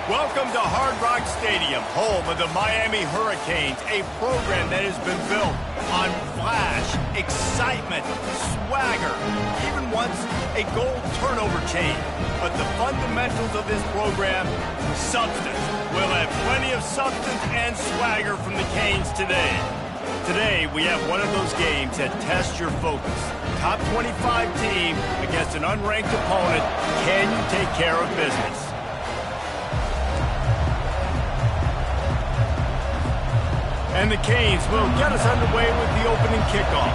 Welcome to Hard Rock Stadium, home of the Miami Hurricanes, a program that has been built on flash, excitement, swagger, even once a goal turnover chain. But the fundamentals of this program, substance. We'll have plenty of substance and swagger from the Canes today. Today, we have one of those games that tests your focus. Top 25 team against an unranked opponent. Can you take care of business? And the Canes will get us underway with the opening kickoff.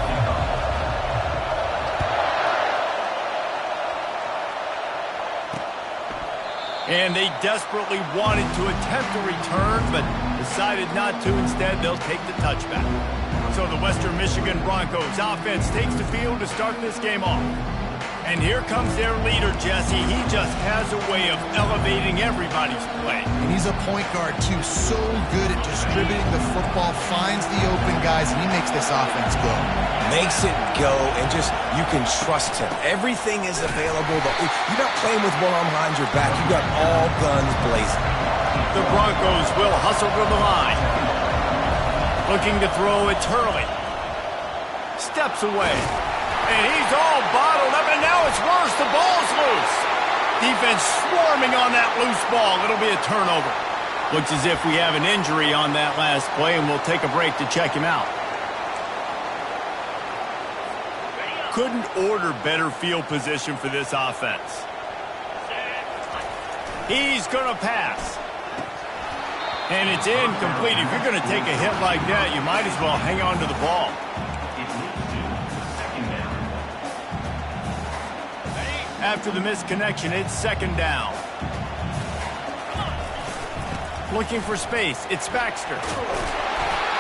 And they desperately wanted to attempt a return, but decided not to. Instead, they'll take the touchback. So the Western Michigan Broncos offense takes the field to start this game off. And here comes their leader, Jesse. He just has a way of elevating everybody's play. And he's a point guard, too. So good at distributing the football, finds the open guys, and he makes this offense go. Makes it go, and just, you can trust him. Everything is available. You're not playing with one arm behind your back. You got all guns blazing. The Broncos will hustle to the line. Looking to throw, it's Hurley. Steps away. And he's all bottled up, and now it's worse. The ball's loose. Defense swarming on that loose ball. It'll be a turnover. Looks as if we have an injury on that last play, and we'll take a break to check him out. Couldn't order better field position for this offense. He's going to pass. And it's incomplete. If you're going to take a hit like that, you might as well hang on to the ball. After the misconnection, it's second down. Looking for space, it's Baxter.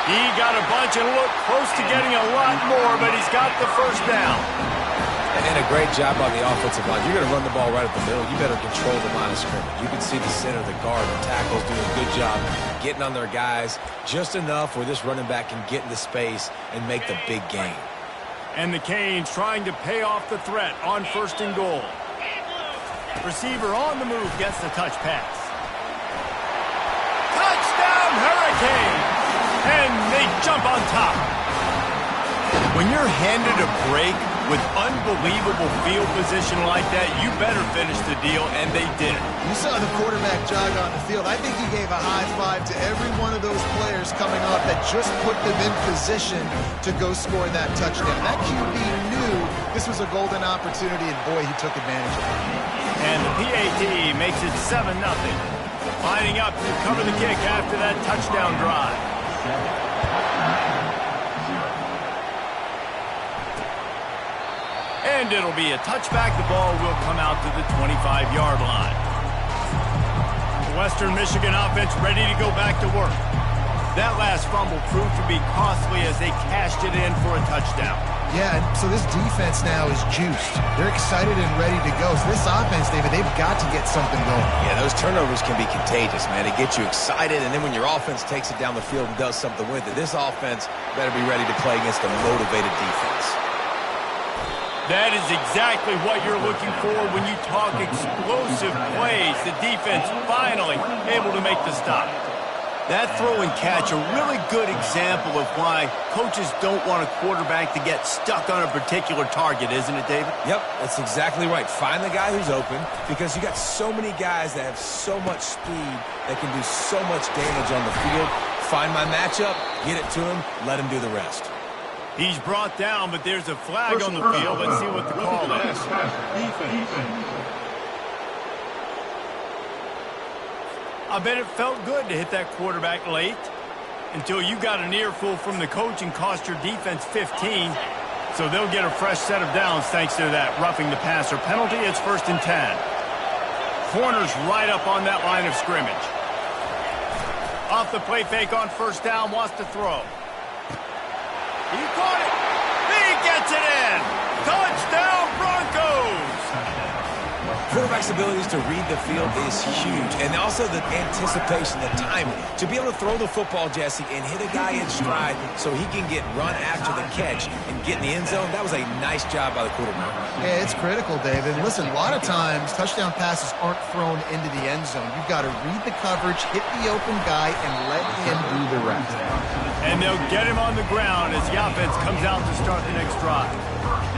He got a bunch and looked close to getting a lot more, but he's got the first down. And a great job on the offensive line. You're going to run the ball right at the middle. You better control the line of scrimmage. You can see the center, the guard, the tackles doing a good job getting on their guys just enough where this running back can get into space and make the big gain. And the Canes trying to pay off the threat on first and goal. Receiver on the move gets the touch pass. Touchdown Hurricanes! And they jump on top. When you're handed a break with unbelievable field position like that, you better finish the deal, and they did. You saw the quarterback jog on the field. I think he gave a high five to every one of those players coming off that just put them in position to go score that touchdown. That QB knew this was a golden opportunity, and boy, he took advantage of it. And the PAT makes it 7-0. Lining up to cover the kick after that touchdown drive. And it'll be a touchback. The ball will come out to the 25-yard line. The Western Michigan offense ready to go back to work. That last fumble proved to be costly as they cashed it in for a touchdown. Yeah, so this defense now is juiced. They're excited and ready to go. So this offense, David, they've got to get something going. Yeah, those turnovers can be contagious, man. It gets you excited, and then when your offense takes it down the field and does something with it, this offense better be ready to play against a motivated defense. That is exactly what you're looking for when you talk explosive plays. The defense finally able to make the stop. That throw and catch, a really good example of why coaches don't want a quarterback to get stuck on a particular target, isn't it, David? Yep, that's exactly right. Find the guy who's open, because you got so many guys that have so much speed that can do so much damage on the field. Find my matchup, get it to him, let him do the rest. He's brought down, but there's a flag on the field. Let's see what the call is. I bet it felt good to hit that quarterback late until you got an earful from the coach and cost your defense 15. So they'll get a fresh set of downs thanks to that roughing the passer penalty. It's 1st and 10. Corners right up on that line of scrimmage. Off the play fake on first down, wants to throw. He caught it. He gets it in. Touchdown Broncos. quarterback's abilities to read the field is huge. And also the anticipation, the timing. To be able to throw the football, Jesse, and hit a guy in stride so he can get run after the catch and get in the end zone, that was a nice job by the quarterback. Yeah, it's critical, David. Listen, a lot of times touchdown passes aren't thrown into the end zone. You've got to read the coverage, hit the open guy, and let him do the rest. And they'll get him on the ground as the offense comes out to start the next drive.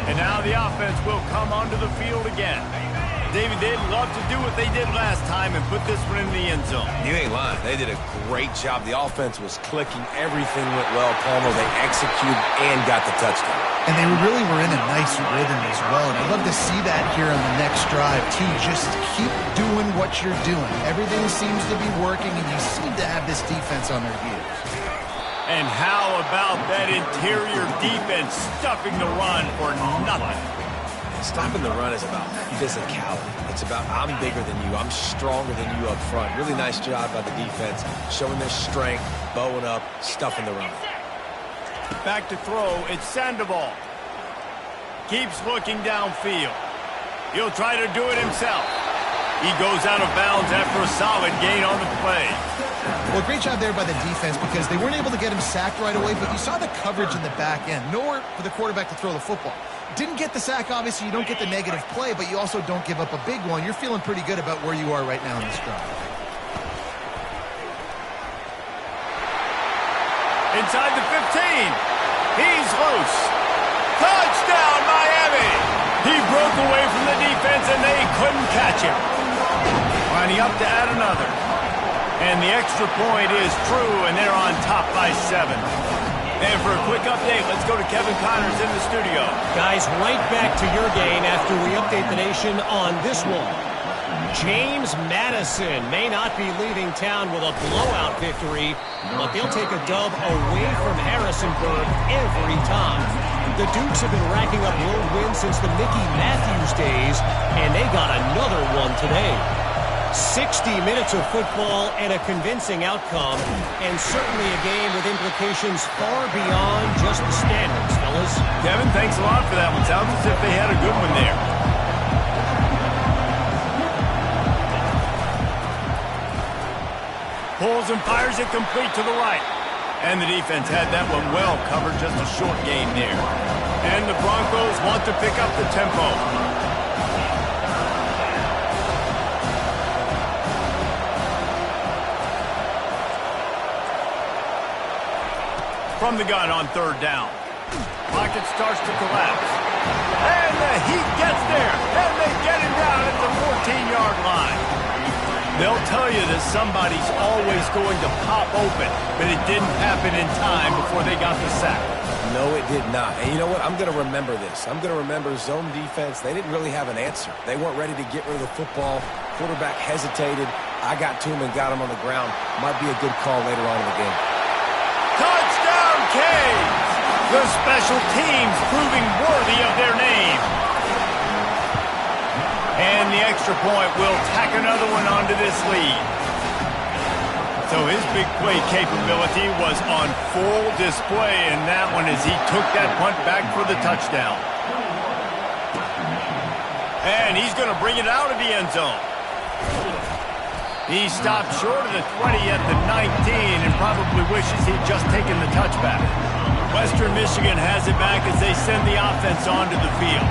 And now the offense will come onto the field again. David, they'd love to do what they did last time and put this one in the end zone. You ain't lying. They did a great job. The offense was clicking. Everything went well, Palmer. They executed and got the touchdown. And they really were in a nice rhythm as well. And I'd love to see that here on the next drive, too. Just keep doing what you're doing. Everything seems to be working, and you seem to have this defense on their heels. And how about that interior defense stuffing the run for nothing? Stopping the run is about physicality. It's about I'm bigger than you. I'm stronger than you up front. Really nice job by the defense, showing their strength, bowing up, stuffing the run. Back to throw, it's Sandoval. Keeps looking downfield. He'll try to do it himself. He goes out of bounds after a solid gain on the play. Well, great job there by the defense because they weren't able to get him sacked right away, but you saw the coverage in the back end. Nowhere for the quarterback to throw the football. Didn't get the sack, obviously. You don't get the negative play, but you also don't give up a big one. You're feeling pretty good about where you are right now in this drive. Inside the 15. He's loose. Touchdown, Miami! He broke away from the defense, and they couldn't catch him. Lining up to add another. And the extra point is true, and they're on top by 7. And for a quick update, let's go to Kevin Connors in the studio. Guys, right back to your game after we update the nation on this one. James Madison may not be leaving town with a blowout victory, but they'll take a dub away from Harrisonburg every time. The Dukes have been racking up road wins since the Mickey Matthews days, and they got another one today. 60 minutes of football and a convincing outcome, and certainly a game with implications far beyond just the standings, fellas. Kevin, thanks a lot for that one. Sounds as if they had a good one there. Pulls and fires it complete to the right. And the defense had that one well covered, just a short gain there. And the Broncos want to pick up the tempo. From the gun on third down. Pocket starts to collapse. And the Heat gets there. And they get him down at the 14-yard line. They'll tell you that somebody's always going to pop open, but it didn't happen in time before they got the sack. No, it did not. And you know what? I'm going to remember this. I'm going to remember zone defense. They didn't really have an answer. They weren't ready to get rid of the football. Quarterback hesitated. I got to him and got him on the ground. Might be a good call later on in the game. Touchdown, Canes! The special teams proving worthy of their name. And the extra point will tack another one onto this lead. So his big play capability was on full display in that one as he took that punt back for the touchdown. And he's going to bring it out of the end zone. He stopped short of the 20 at the 19 and probably wishes he'd just taken the touchback. Western Michigan has it back as they send the offense onto the field.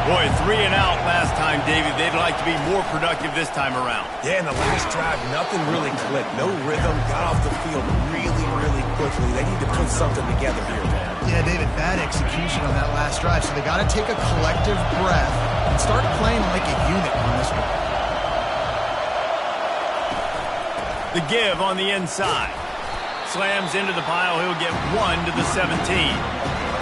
Boy, 3 and out last time, David. They'd like to be more productive this time around. Yeah, in the last drive, nothing really clicked. No rhythm. Got off the field really, really quickly. They need to put something together here. Yeah, David, bad execution on that last drive. So they got to take a collective breath and start playing like a unit on this one. The give on the inside. Slams into the pile. He'll get 1 to the 17.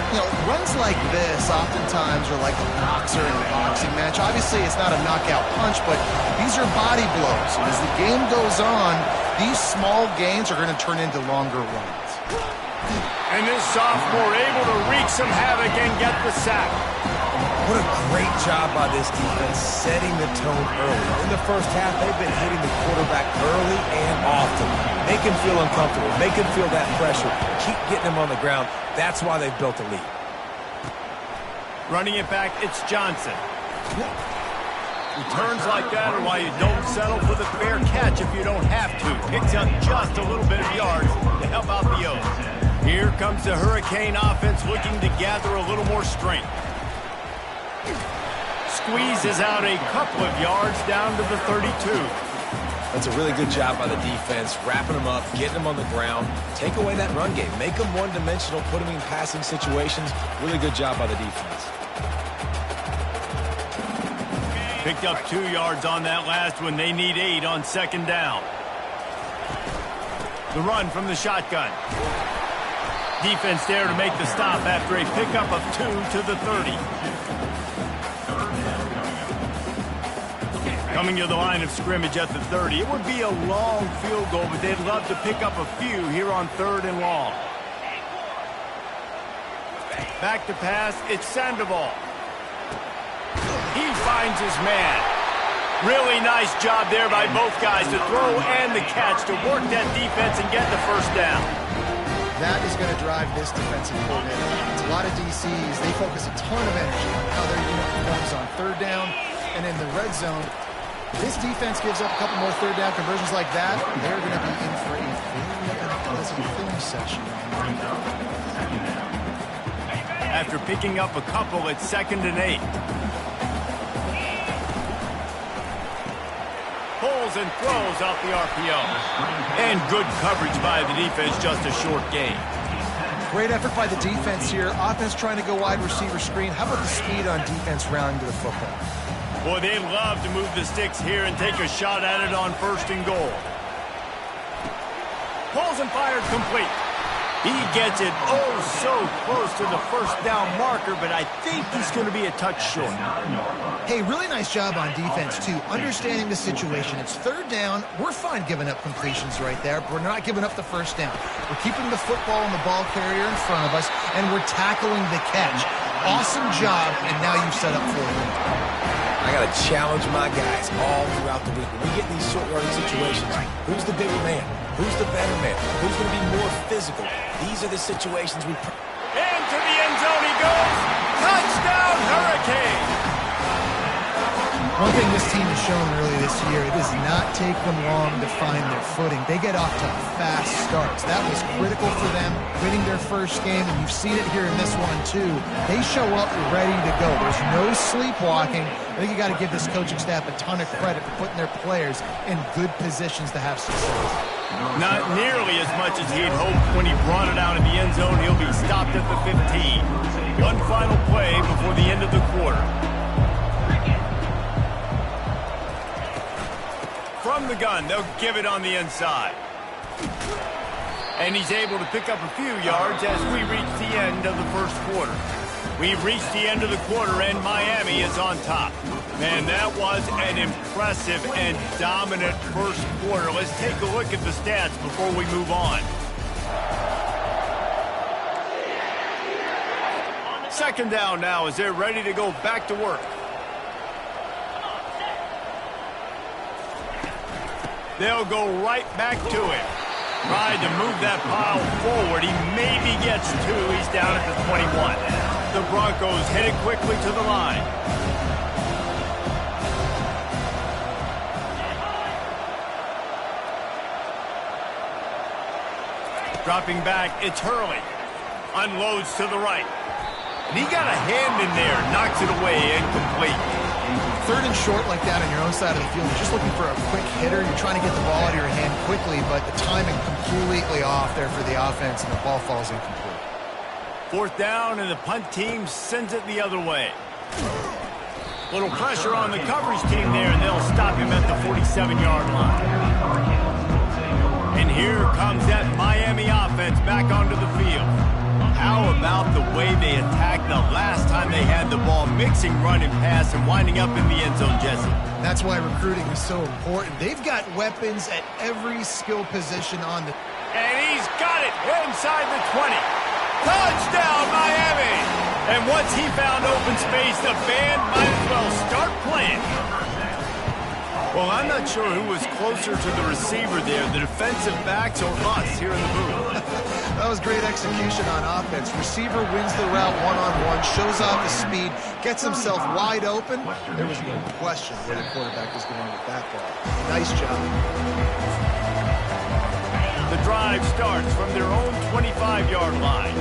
You know, runs like this oftentimes are like a boxer in a boxing match. Obviously, it's not a knockout punch, but these are body blows. And as the game goes on, these small gains are going to turn into longer runs. And this sophomore able to wreak some havoc and get the sack. What a great job by this defense setting the tone early. In the first half, they've been hitting the quarterback early and often. Make him feel uncomfortable. Make him feel that pressure. Keep getting him on the ground. That's why they've built a lead. Running it back, it's Johnson. Returns like that are why you don't settle for the fair catch if you don't have to. Picks up just a little bit of yards to help out the O's. Here comes the Hurricane offense looking to gather a little more strength. Squeezes out a couple of yards down to the 32. That's a really good job by the defense, wrapping them up, getting them on the ground. Take away that run game. Make them one-dimensional, put them in passing situations. Really good job by the defense. Picked up 2 yards on that last one. They need 8 on second down. The run from the shotgun. Defense there to make the stop after a pickup of 2 to the 30. Coming to the line of scrimmage at the 30. It would be a long field goal, but they'd love to pick up a few here on 3rd and long. Back to pass, it's Sandoval. He finds his man. Really nice job there by both guys to throw and the catch to work that defense and get the first down. That is going to drive this defensive coordinator. It's a lot of DCs. They focus a ton of energy on how their unit performs on 3rd down and in the red zone. This defense gives up a couple more 3rd down conversions like that. They're going to be in for a very unpleasant film session. After picking up a couple, it's 2nd and 8. Pulls and throws off the RPO. And good coverage by the defense, just a short gain. Great effort by the defense here. Offense trying to go wide receiver screen. How about the speed on defense rounding to the football? Boy, they love to move the sticks here and take a shot at it on 1st and goal. Pulls and fires complete. He gets it so close to the 1st down marker, but I think he's going to be a touch short. Hey, really nice job on defense, too. Understanding the situation. It's 3rd down. We're fine giving up completions right there, but we're not giving up the 1st down. We're keeping the football and the ball carrier in front of us, and we're tackling the catch. Awesome job, and now you've set up 4 wins. I got to challenge my guys all throughout the week. When we get in these short yardage situations, who's the bigger man? Who's the better man? Who's going to be more physical? These are the situations we... Into the end zone he goes. Touchdown, Hurricane! One thing this team has shown early this year, it does not take them long to find their footing. They get off to fast starts. That was critical for them, winning their first game, and you've seen it here in this one, too. They show up ready to go. There's no sleepwalking. I think you got to give this coaching staff a ton of credit for putting their players in good positions to have success. Not nearly as much as he had hoped when he brought it out in the end zone. He'll be stopped at the 15. One final play before the end of the quarter. From the gun, they'll give it on the inside. And he's able to pick up a few yards as we reach the end of the 1st quarter. We've reached the end of the quarter, and Miami is on top. Man, that was an impressive and dominant 1st quarter. Let's take a look at the stats before we move on. 2nd down now as they're ready to go back to work. They'll go right back to it. Tried to move that pile forward. He maybe gets 2. He's down at the 21. The Broncos headed quickly to the line. Dropping back, it's Hurley. Unloads to the right. And he got a hand in there, knocks it away, incomplete. 3rd and short like that on your own side of the field, you're just looking for a quick hitter. You're trying to get the ball out of your hand quickly, but the timing completely off there for the offense, and the ball falls incomplete. 4th down, and the punt team sends it the other way. Little pressure on the coverage team there, and they'll stop him at the 47-yard line. And here comes that Miami offense back onto the field. How about the way they attacked the last time they had the ball, mixing run and pass and winding up in the end zone, Jesse? That's why recruiting is so important. They've got weapons at every skill position on the... And he's got it inside the 20. Touchdown, Miami! And once he found open space, the band might as well start playing. Well, I'm not sure who was closer to the receiver there, the defensive backs or us here in the booth. That was great execution on offense. Receiver wins the route one-on-one, shows off his speed, gets himself wide open. There was no question where the quarterback was going with that ball. Nice job. The drive starts from their own 25-yard line.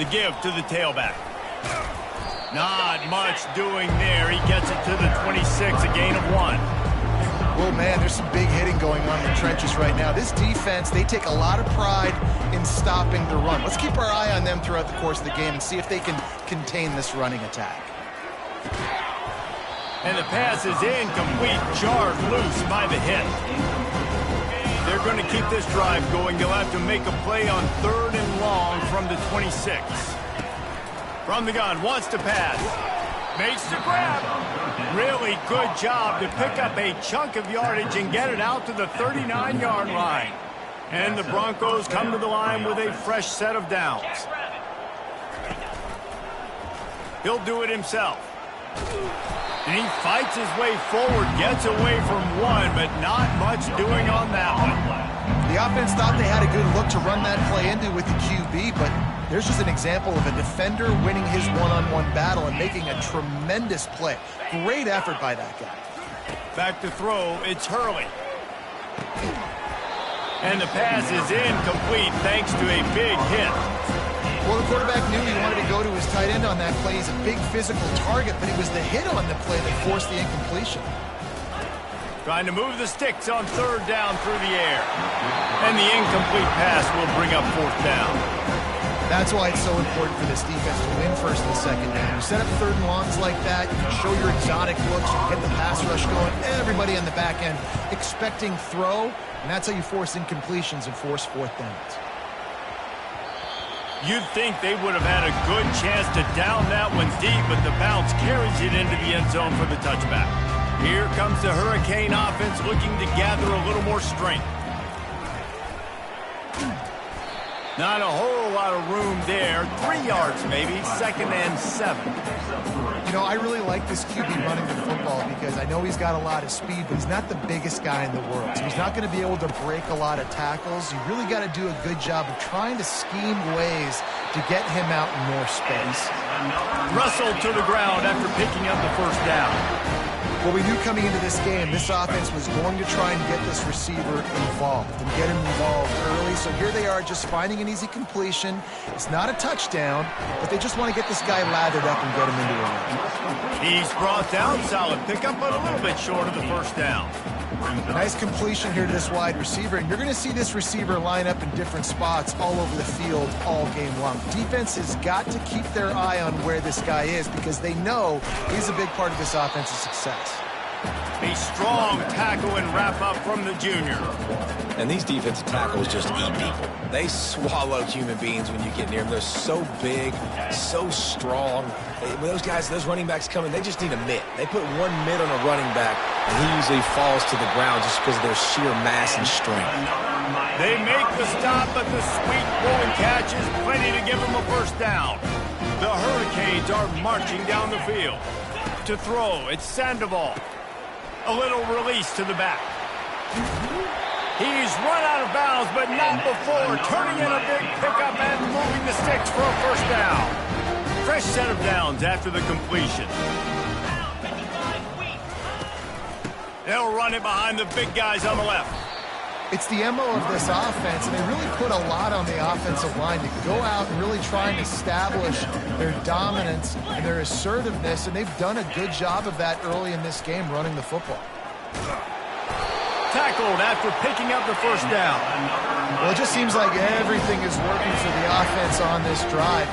The give to the tailback. Not much doing there. He gets it to the 26, a gain of 1. Well, man, there's some big hitting going on in the trenches right now. This defense, they take a lot of pride in stopping the run. Let's keep our eye on them throughout the course of the game and see if they can contain this running attack. And the pass is incomplete, jarred loose by the hit. They're going to keep this drive going. They'll have to make a play on 3rd and long from the 26. From the gun, wants to pass. Makes the grab. Really good job to pick up a chunk of yardage and get it out to the 39-yard line. And the Broncos come to the line with a fresh set of downs. He'll do it himself. And he fights his way forward, gets away from one, but not much doing on that one. The offense thought they had a good look to run that play into with the QB, but there's just an example of a defender winning his one-on-one battle and making a tremendous play. Great effort by that guy. Back to throw, it's Hurley. And the pass is incomplete thanks to a big hit. Well, the quarterback knew he wanted to go to his tight end on that play. He's a big physical target, but it was the hit on the play that forced the incompletion. Trying to move the sticks on 3rd down through the air. And the incomplete pass will bring up 4th down. That's why it's so important for this defense to win 1st and 2nd down. You set up 3rd and longs like that, you can show your exotic looks, you get the pass rush going, everybody on the back end expecting throw, and that's how you force incompletions and force 4th downs. You'd think they would have had a good chance to down that one deep, but the bounce carries it into the end zone for the touchback. Here comes the Hurricane offense looking to gather a little more strength. Not a whole lot of room there. 3 yards maybe, 2nd and 7. You know, I really like this QB running the football because I know he's got a lot of speed, but he's not the biggest guy in the world. So he's not going to be able to break a lot of tackles. You really got to do a good job of trying to scheme ways to get him out in more space. Russell to the ground after picking up the 1st down. Well, we knew coming into this game, this offense was going to try and get this receiver involved and get him involved early. So here they are just finding an easy completion. It's not a touchdown, but they just want to get this guy lathered up and get him into a run. He's brought down, solid pickup, but a little bit short of the 1st down. Nice completion here to this wide receiver, and you're going to see this receiver line up in different spots all over the field all game long. Defense has got to keep their eye on where this guy is because they know he's a big part of this offense's success. A strong tackle and wrap up from the junior. And these defensive tackles just eat people. They swallow human beings when you get near them. They're so big, so strong. When those guys, those running backs come in, they just need a mitt. They put one mitt on a running back, and he usually falls to the ground just because of their sheer mass and strength. They make the stop, but the sweet rolling catch is plenty to give them a 1st down. The Hurricanes are marching down the field. To throw, it's Sandoval. A little release to the back. He's run out of bounds, but not before turning in a big pickup and moving the sticks for a 1st down. Fresh set of downs after the completion. They'll run it behind the big guys on the left. It's the MO of this offense, and they really put a lot on the offensive line to go out and really try and establish their dominance and their assertiveness, and they've done a good job of that early in this game running the football. Tackled after picking up the 1st down. Well, it just seems like everything is working for the offense on this drive.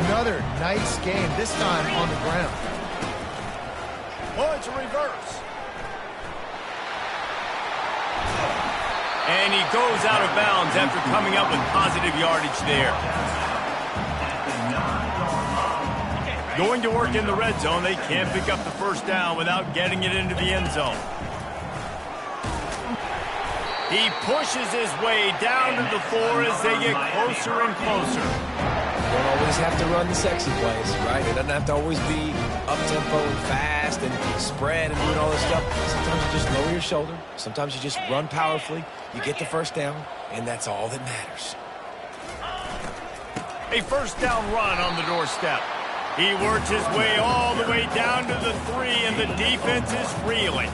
Another nice game, this time on the ground. Oh, it's a reverse. And he goes out of bounds after coming up with positive yardage there. Going to work in the red zone. They can't pick up the 1st down without getting it into the end zone. He pushes his way down to the 4 as they get closer and closer. You don't always have to run the sexy plays, right? It doesn't have to always be up-tempo and fast and spread and doing all this stuff. Sometimes you just lower your shoulder. Sometimes you just run powerfully. You get the first down, and that's all that matters. A first down run on the doorstep. He works his way all the way down to the 3, and the defense is reeling.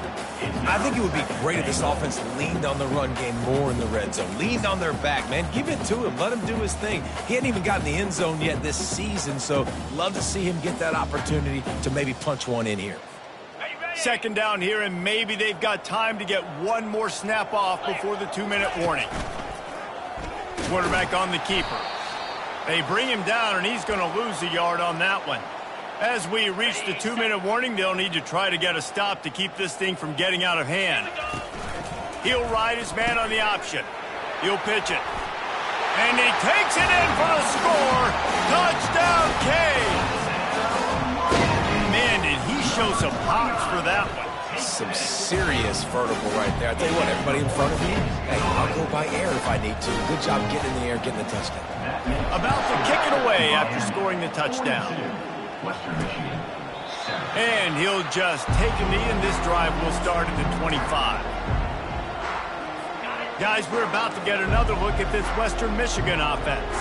I think it would be great if this offense leaned on the run game more in the red zone. Leaned on their back, man. Give it to him. Let him do his thing. He hadn't even gotten the end zone yet this season, so love to see him get that opportunity to maybe punch one in here. Second down here, and maybe they've got time to get one more snap off before the 2-minute warning. Quarterback on the keeper. They bring him down, and he's going to lose a yard on that one. As we reach the 2-minute warning, they'll need to try to get a stop to keep this thing from getting out of hand. He'll ride his man on the option. He'll pitch it. And he takes it in for the score. Touchdown, Canes. Man, did he show some pops for that one. Some serious vertical right there. I tell you what, everybody in front of me, hey, I'll go by air if I need to. Good job getting in the air, getting the touchdown. About to kick it away after scoring the touchdown. And he'll just take a knee, and this drive will start at the 25. Guys, we're about to get another look at this Western Michigan offense.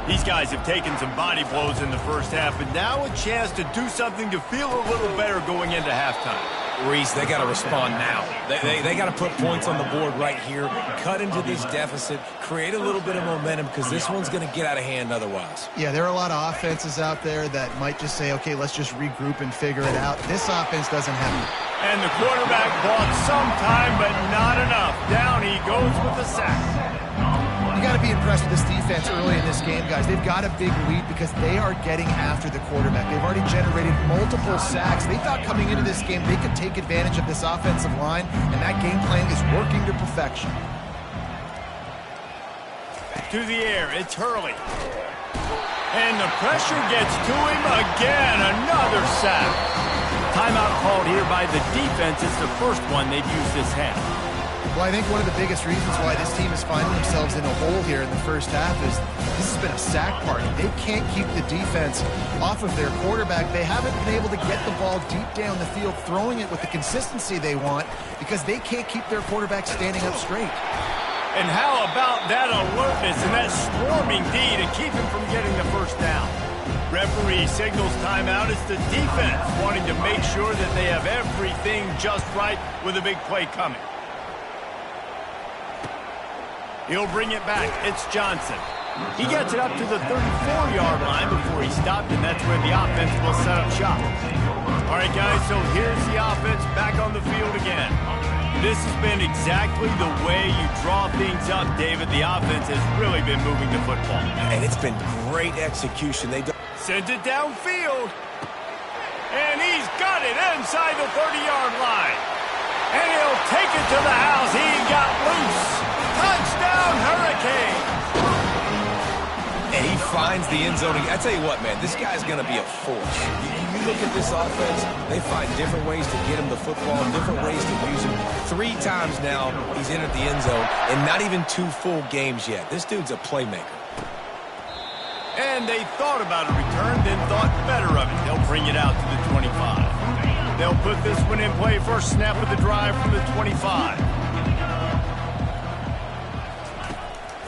These guys have taken some body blows in the first half, and now a chance to do something to feel a little better going into halftime. Reese, they got to respond now. They got to put points on the board right here, cut into this deficit, create a little bit of momentum, because this one's going to get out of hand otherwise. Yeah, there are a lot of offenses out there that might just say, okay, let's just regroup and figure it out. This offense doesn't have it. And the quarterback bought some time, but not enough. Down he goes with the sack. You got to be impressed with this defense early in this game, guys. They've got a big lead because they are getting after the quarterback. They've already generated multiple sacks. They thought coming into this game they could take advantage of this offensive line, and that game plan is working to perfection. To the air, it's Hurley. And the pressure gets to him again. Another sack. Timeout called here by the defense. It's the first one they've used this half. Well, I think one of the biggest reasons why this team is finding themselves in a hole here in the first half is this has been a sack party. They can't keep the defense off of their quarterback. They haven't been able to get the ball deep down the field, throwing it with the consistency they want because they can't keep their quarterback standing up straight. And how about that alertness and that swarming D to keep him from getting the first down? Referee signals timeout. It's the defense wanting to make sure that they have everything just right with a big play coming. He'll bring it back. It's Johnson. He gets it up to the 34-yard line before he stopped, and that's where the offense will set up shop. All right, guys, so here's the offense back on the field again. This has been exactly the way you draw things up, David. The offense has really been moving the football. And it's been great execution. Sends it downfield. And he's got it inside the 30-yard line. And he'll take it to the house. He got loose. Touchdown, Hurricane! And he finds the end zone. I tell you what, man, this guy's going to be a force. You look at this offense, they find different ways to get him the football, different ways to use him. 3 times now he's entered the end zone, and not even 2 full games yet. This dude's a playmaker. And they thought about a return, then thought better of it. They'll bring it out to the 25. They'll put this one in play. First snap of the drive from the 25.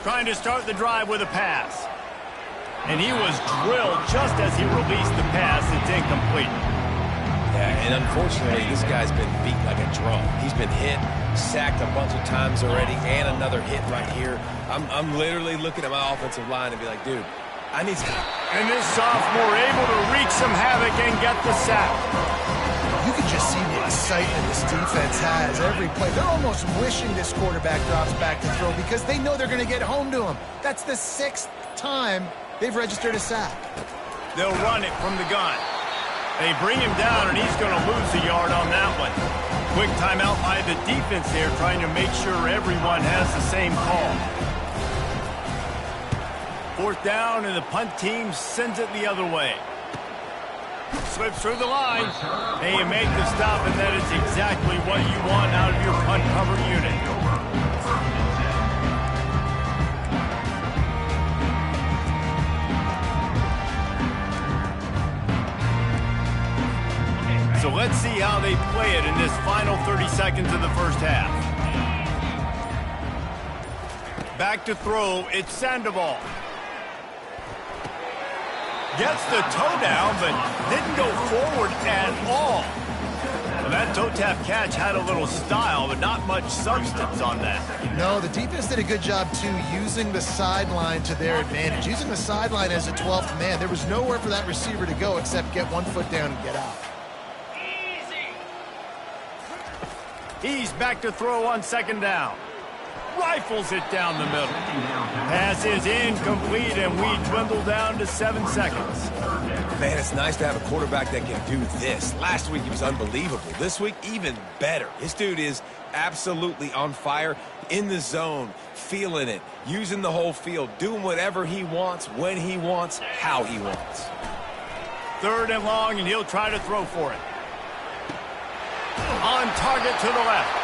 Trying to start the drive with a pass. And he was drilled just as he released the pass. It's incomplete. Yeah, and unfortunately, this guy's been beat like a drum. He's been hit, sacked a bunch of times already, and another hit right here. I'm literally looking at my offensive line and be like, dude, I need some. And this sophomore able to wreak some havoc and get the sack. You can just see the excitement this defense has every play. They're almost wishing this quarterback drops back to throw because they know they're going to get home to him. That's the 6th time they've registered a sack. They'll run it from the gun. They bring him down, and he's going to lose a yard on that one. Quick timeout by the defense there, trying to make sure everyone has the same call. 4th down, and the punt team sends it the other way. Slips through the line. And you make the stop, and that is exactly what you want out of your punt cover unit. let's see how they play it in this final 30 seconds of the first half. Back to throw, it's Sandoval. Gets the toe down, but didn't go forward at all. Well, that toe tap catch had a little style, but not much substance on that. No, the defense did a good job, too, using the sideline to their advantage. Using the sideline as a 12th man. There was nowhere for that receiver to go except get one foot down and get out. He's back to throw on second down. Rifles it down the middle. Pass is incomplete, and we dwindle down to 7 seconds. Man, it's nice to have a quarterback that can do this. Last week, he was unbelievable. This week, even better. This dude is absolutely on fire, in the zone, feeling it, using the whole field, doing whatever he wants, when he wants, how he wants. 3rd and long, and he'll try to throw for it. On target to the left.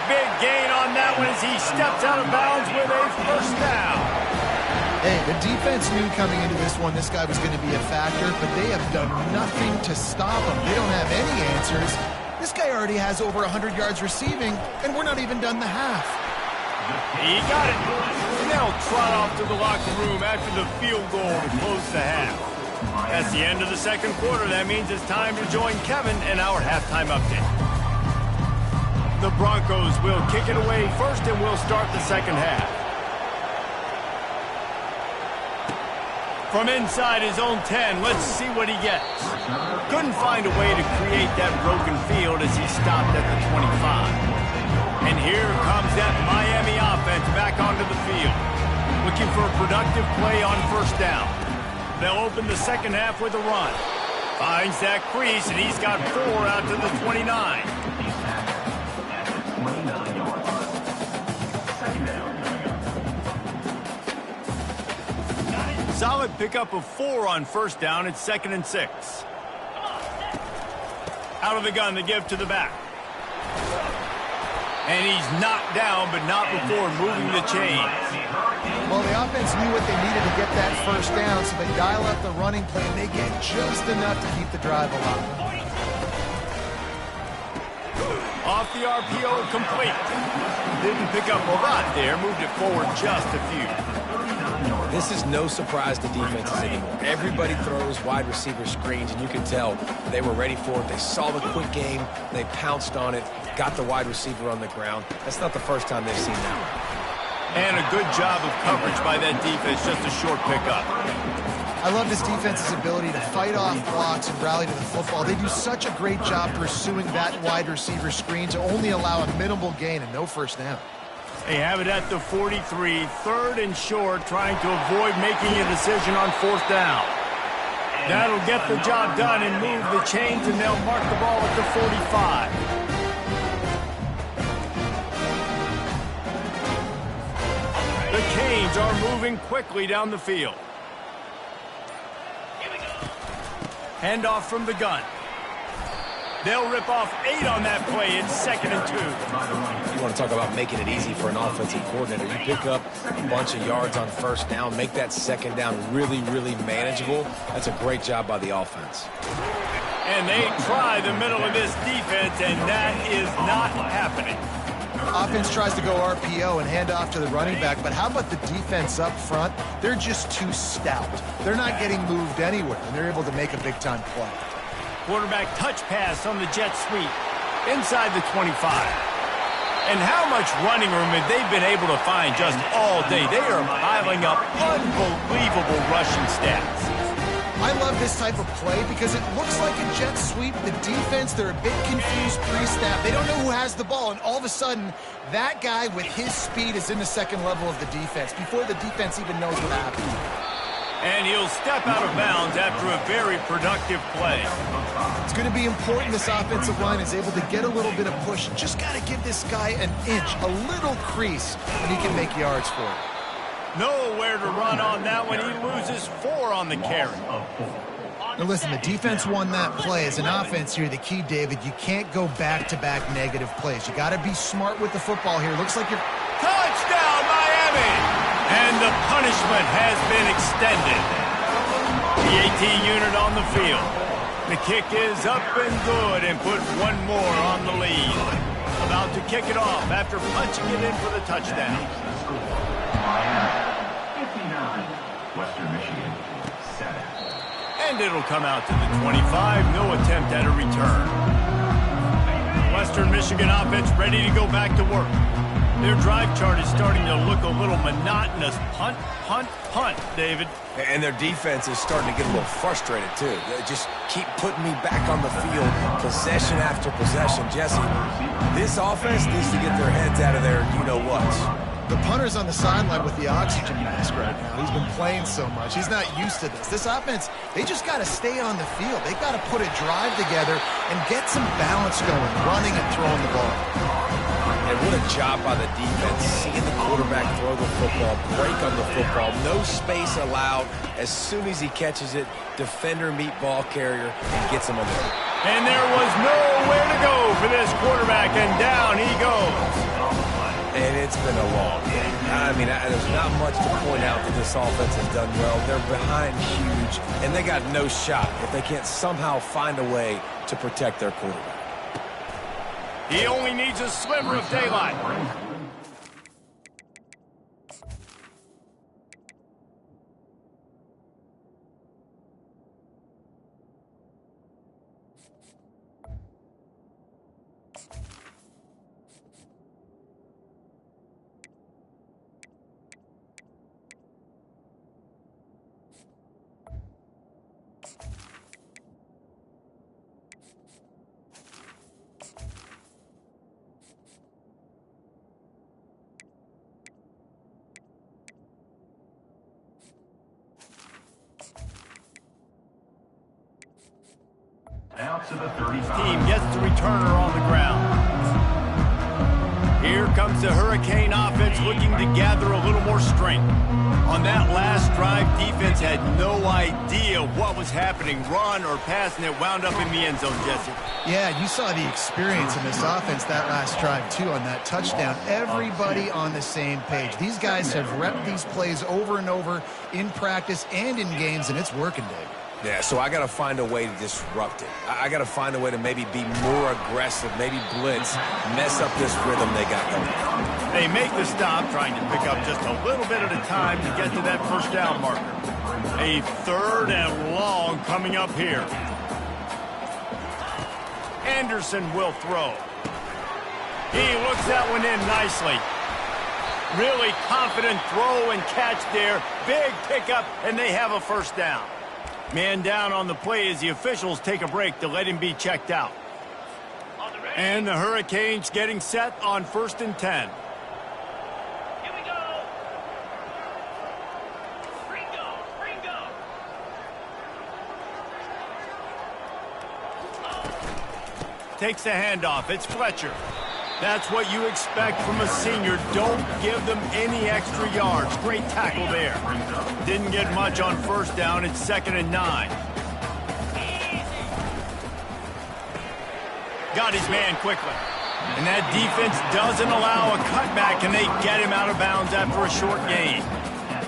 Big gain on that one as he steps out of bounds with a first down. Hey, the defense knew coming into this one this guy was going to be a factor, but they have done nothing to stop him. They don't have any answers. This guy already has over 100 yards receiving, and we're not even done the half. He got it. They'll trot off to the locker room after the field goal to close the half. That's the end of the second quarter. That means it's time to join Kevin in our halftime update. The Broncos will kick it away first, and we'll start the second half. From inside his own 10, let's see what he gets. Couldn't find a way to create that broken field as he stopped at the 25. And here comes that Miami offense back onto the field. Looking for a productive play on first down. They'll open the second half with a run. Finds that crease, and he's got 4 out to the 29. Solid pickup of 4 on first down. It's 2nd and 6. Out of the gun, the give to the back. And he's knocked down, but not before moving the chains. Well, the offense knew what they needed to get that first down, so they dial up the running play, and they get just enough to keep the drive alive. Off the RPO, complete. Didn't pick up a lot there, moved it forward just a few. This is no surprise to defenses anymore. Everybody throws wide receiver screens, and you can tell they were ready for it. They saw the quick game. They pounced on it, got the wide receiver on the ground. That's not the first time they've seen that. And a good job of coverage by that defense, just a short pickup. I love this defense's ability to fight off blocks and rally to the football. They do such a great job pursuing that wide receiver screen to only allow a minimal gain and no first down. They have it at the 43, 3rd and short, trying to avoid making a decision on 4th down. That'll get the job done and move the chains, and they'll mark the ball at the 45. The Canes are moving quickly down the field. Handoff from the gun. They'll rip off 8 on that play. It's 2nd and 2. You want to talk about making it easy for an offensive coordinator. You pick up a bunch of yards on first down, make that second down really manageable. That's a great job by the offense. And they try the middle of this defense, and that is not happening. Offense tries to go RPO and hand off to the running back, but how about the defense up front? They're just too stout. They're not getting moved anywhere, and they're able to make a big-time play. Quarterback touch pass on the jet sweep inside the 25. And how much running room have they been able to find just all day? They are piling up unbelievable rushing stats. I love this type of play because it looks like a jet sweep. The defense, they're a bit confused pre-snap. They don't know who has the ball, and all of a sudden, that guy with his speed is in the second level of the defense before the defense even knows what happened. And he'll step out of bounds after a very productive play. It's going to be important this offensive line is able to get a little bit of push. Just got to give this guy an inch, a little crease, and he can make yards for it. Nowhere to run on that one. He loses 4 on the carry. Now listen, the defense won that play. As an offense here, the key, David, you can't go back-to-back negative plays. You got to be smart with the football here. Looks like you're... Touchdown, Miami! And the punishment has been extended. The 18 unit on the field. The kick is up and good and put one more on the lead. About to kick it off after punching it in for the touchdown. 59, Western Michigan, 7. And it'll come out to the 25. No attempt at a return. Western Michigan offense ready to go back to work. Their drive chart is starting to look a little monotonous. Punt, punt, punt, David. And their defense is starting to get a little frustrated, too. They just keep putting me back on the field, possession after possession. Jesse, this offense needs to get their heads out of their you-know-whats. The punter's on the sideline with the oxygen mask right now. He's been playing so much. He's not used to this. This offense, they just got to stay on the field. They've got to put a drive together and get some balance going, running and throwing the ball. And what a job by the defense, seeing the quarterback throw the football, break on the football, no space allowed. As soon as he catches it, defender meet ball carrier and gets him on the field. And there was nowhere to go for this quarterback, and down he goes. And it's been a long game. I mean, there's not much to point out that this offense has done well. They're behind huge, and they got no shot if they can't somehow find a way to protect their quarterback. He only needs a sliver of daylight. Out to the 35. Team gets the returner on the ground. Here comes the Hurricane offense looking to gather a little more strength. On that last drive, defense had no idea what was happening, run or pass, and it wound up in the end zone, Jesse. Yeah, you saw the experience in this offense that last drive, too, on that touchdown. Everybody on the same page. These guys have repped these plays over and over in practice and in games, and it's working, Dave. Yeah, so I got to find a way to disrupt it. I got to find a way to maybe be more aggressive, maybe blitz, mess up this rhythm they got going. They make the stop, trying to pick up just a little bit at a time to get to that first down marker. A 3rd and long coming up here. Anderson will throw. He looks that one in nicely. Really confident throw and catch there. Big pickup, and they have a first down. Man down on the play as the officials take a break to let him be checked out. And the Hurricanes getting set on 1st and 10. Here we go. Ringo, Ringo. Takes the handoff. It's Fletcher. That's what you expect from a senior. Don't give them any extra yards. Great tackle there. Didn't get much on first down. It's 2nd and 9. Got his man quickly. And that defense doesn't allow a cutback, and they get him out of bounds after a short gain.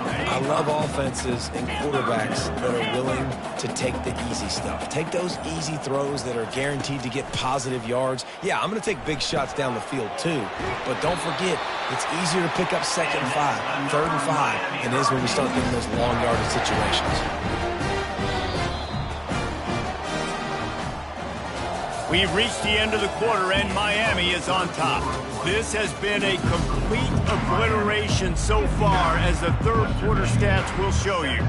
I love offenses and quarterbacks that are willing to take the easy stuff. Take those easy throws that are guaranteed to get positive yards. Yeah, I'm going to take big shots down the field too, but don't forget, it's easier to pick up 2nd and 5, 3rd and 5 than it is when we start getting those long yardage situations. We've reached the end of the quarter, and Miami is on top. This has been a complete obliteration so far, as the 3rd quarter stats will show you.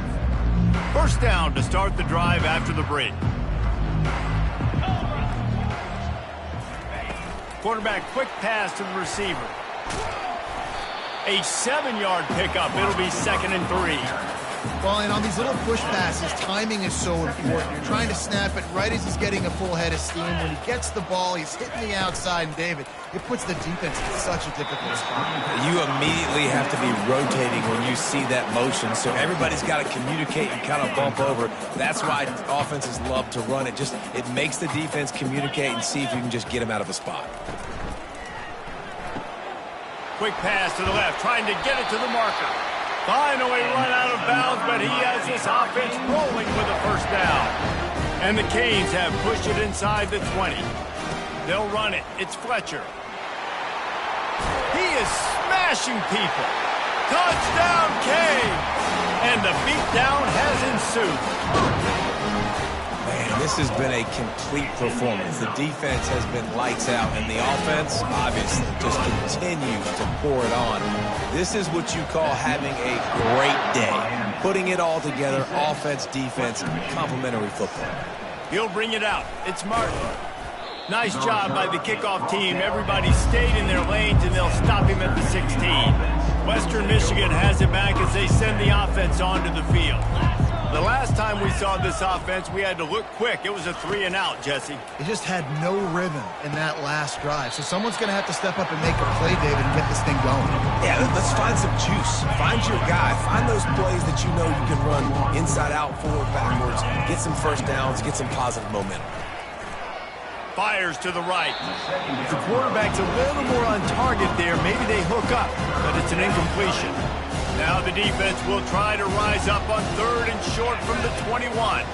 First down to start the drive after the break. Quarterback quick pass to the receiver. A 7-yard pickup. It'll be 2nd and 3. Well, and on these little push passes, timing is so important. You're trying to snap it right as he's getting a full head of steam. When he gets the ball, he's hitting the outside, and David, it puts the defense in such a difficult spot. You immediately have to be rotating when you see that motion, so everybody's got to communicate and kind of bump over. That's why offenses love to run it. It makes the defense communicate and see if you can just get him out of a spot. Quick pass to the left, trying to get it to the marker. Finally run out of bounds, but he has this offense rolling with a first down. And the Canes have pushed it inside the 20. They'll run it. It's Fletcher. He is smashing people. Touchdown, Canes! And the beatdown has ensued. Man, this has been a complete performance. The defense has been lights out, and the offense, obviously, just continues to pour it on. This is what you call having a great day. Putting it all together, offense, defense, complementary football. He'll bring it out. It's Martin. Nice job by the kickoff team. Everybody stayed in their lanes, and they'll stop him at the 16. Western Michigan has it back as they send the offense onto the field. The last time we saw this offense, we had to look quick. It was a 3-and-out, Jesse. They just had no rhythm in that last drive. So someone's going to have to step up and make a play, David, and get this thing going. Yeah, let's find some juice. Find your guy. Find those plays that you know you can run inside out, forward, backwards. Get some first downs. Get some positive momentum. Fires to the right. The quarterback's a little more on target there. Maybe they hook up, but it's an incompletion. Now the defense will try to rise up on 3rd and short from the 21.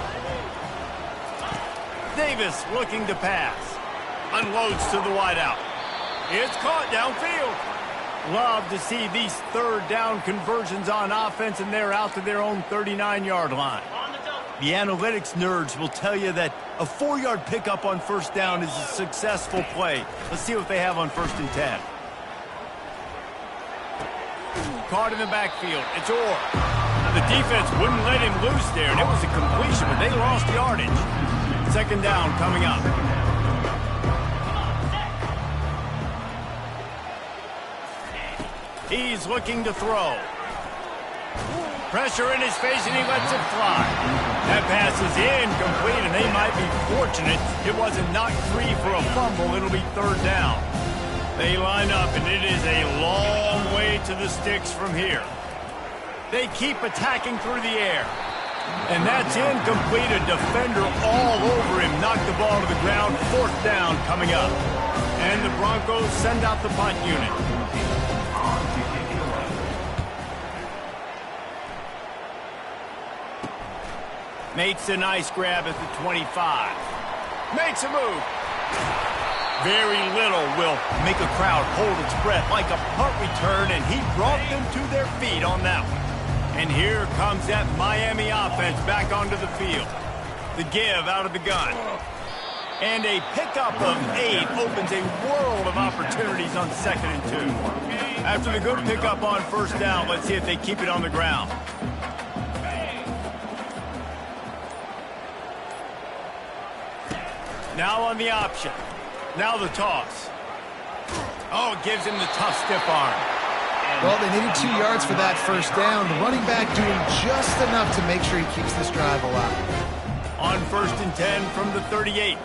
Davis looking to pass. Unloads to the wideout. It's caught downfield. Love to see these 3rd down conversions on offense, and they're out to their own 39-yard line. The analytics nerds will tell you that a 4-yard pickup on 1st down is a successful play. Let's see what they have on 1st and 10. Caught in the backfield. It's Orr. The defense wouldn't let him loose there, and it was a completion, but they lost yardage. 2nd down coming up. He's looking to throw. Pressure in his face, and he lets it fly. That pass is incomplete, and they might be fortunate it wasn't knocked free for a fumble. It'll be 3rd down. They line up, and it is a long way to the sticks from here. They keep attacking through the air. And that's incomplete. A defender all over him. Knocked the ball to the ground. 4th down coming up. And the Broncos send out the punt unit. Makes a nice grab at the 25. Makes a move. Very little will make a crowd hold its breath like a punt return, and he brought them to their feet on that one. And here comes that Miami offense back onto the field. The give out of the gun. And a pickup of 8 opens a world of opportunities on 2nd and 2. After the good pickup on 1st down, let's see if they keep it on the ground. Now on the option. Now the toss. Oh, it gives him the tough stiff arm. Well, they needed 2 yards for that 1st down. The running back doing just enough to make sure he keeps this drive alive. On 1st and 10 from the 38.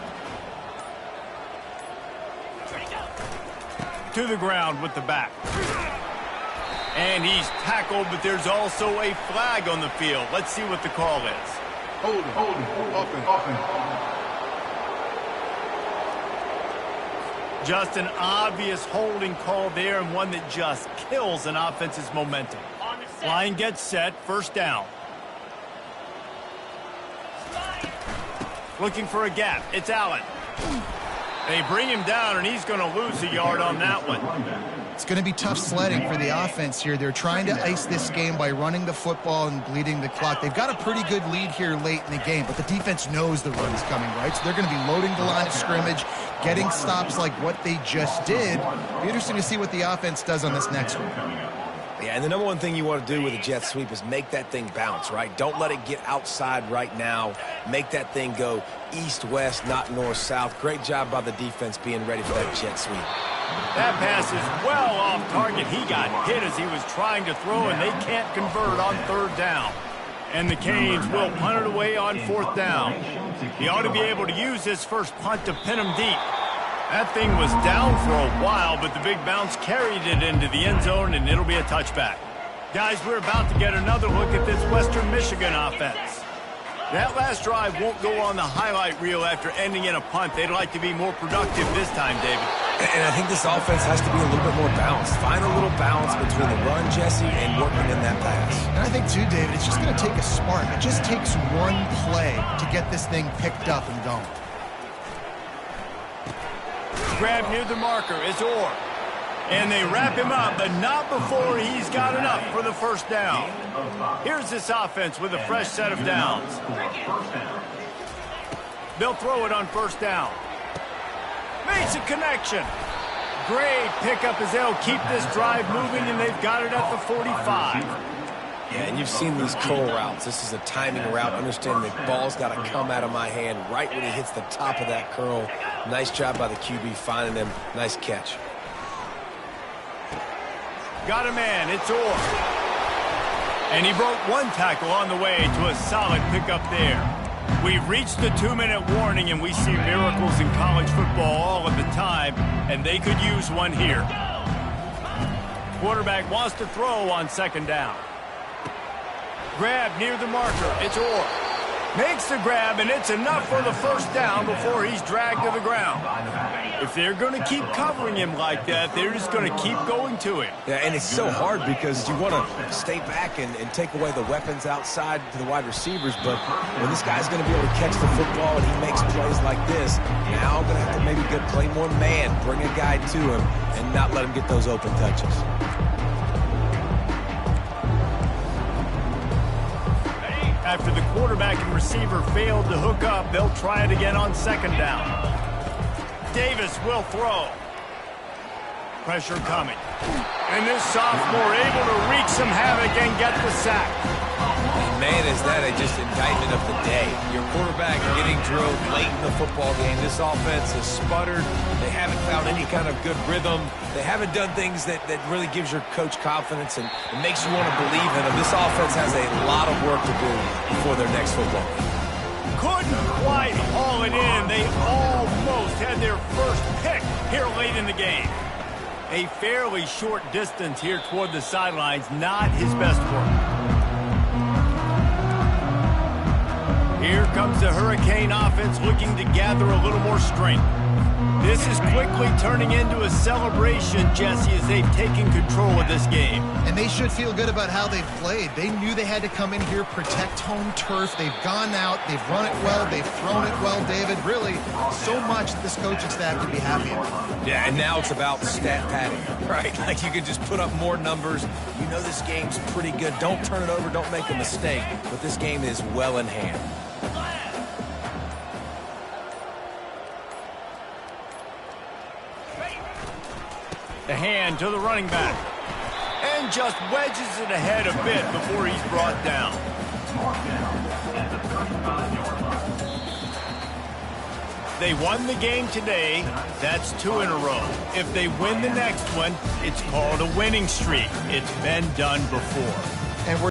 To the ground with the back. And he's tackled, but there's also a flag on the field. Let's see what the call is. Hold it, open. Just an obvious holding call there, and one that just kills an offense's momentum. Line gets set, 1st down. Looking for a gap. It's Allen. They bring him down, and he's going to lose a yard on that one. It's going to be tough sledding for the offense here. They're trying to ice this game by running the football and bleeding the clock. They've got a pretty good lead here late in the game, but the defense knows the run is coming, right? So they're going to be loading the line of scrimmage, getting stops like what they just did. It'll be interesting to see what the offense does on this next one. Yeah, and the number one thing you want to do with a jet sweep is make that thing bounce, right? Don't let it get outside right now. Make that thing go east-west, not north-south. Great job by the defense being ready for that jet sweep. That pass is well off target. He got hit as he was trying to throw, and they can't convert on 3rd down. And the Canes will punt it away on 4th down. He ought to be able to use this first punt to pin him deep. That thing was down for a while, but the big bounce carried it into the end zone, and it'll be a touchback. Guys, we're about to get another look at this Western Michigan offense. That last drive won't go on the highlight reel after ending in a punt. They'd like to be more productive this time, David. And I think this offense has to be a little bit more balanced. Find a little balance between the run, Jesse, and working in that pass. And I think, too, David, it's just going to take a spark. It just takes one play to get this thing picked up and going. Grab near the marker. It's Orr. And they wrap him up, but not before he's got enough for the first down. Here's this offense with a fresh set of downs. They'll throw it on first down. Makes a connection. Great pickup as they'll keep this drive moving, and they've got it at the 45. Yeah, and you've seen these curl routes. This is a timing route. Understand the ball's got to come out of my hand right when he hits the top of that curl. Nice job by the QB finding him. Nice catch. Got a man. It's Orr. And he broke one tackle on the way to a solid pickup there. We've reached the 2-minute warning, and we see miracles in college football all of the time, and they could use one here. Quarterback wants to throw on second down. Grab near the marker. It's Orr. Makes the grab, and it's enough for the first down before he's dragged to the ground. If they're going to keep covering him like that, they're just going to keep going to him. Yeah, and it's so hard because you want to stay back and take away the weapons outside to the wide receivers, but when this guy's going to be able to catch the football and he makes plays like this, now I'm going to have to maybe play more man, bring a guy to him, and not let him get those open touches. After the quarterback and receiver failed to hook up, they'll try it again on second down. Davis will throw. Pressure coming. And this sophomore able to wreak some havoc and get the sack. And man, is that just indictment of the day. Your quarterback getting drilled late in the football game. This offense has sputtered. They haven't found any kind of good rhythm. They haven't done things that really gives your coach confidence and it makes you want to believe in them. This offense has a lot of work to do before their next football game. Couldn't quite haul it in. They almost had their first pick here late in the game. A fairly short distance here toward the sidelines. Not his best work. Here comes the Hurricane offense looking to gather a little more strength. This is quickly turning into a celebration, Jesse, as they've taken control of this game. And they should feel good about how they've played. They knew they had to come in here, protect home turf. They've gone out, they've run it well, they've thrown it well, David. Really, so much that this coaching staff can be happy about. Yeah, and now it's about stat padding, right? Like you can just put up more numbers. You know this game's pretty good. Don't turn it over, don't make a mistake. But this game is well in hand. The hand to the running back. And just wedges it ahead a bit before he's brought down. They won the game today. That's 2 in a row. If they win the next one, it's called a winning streak. It's been done before. And we're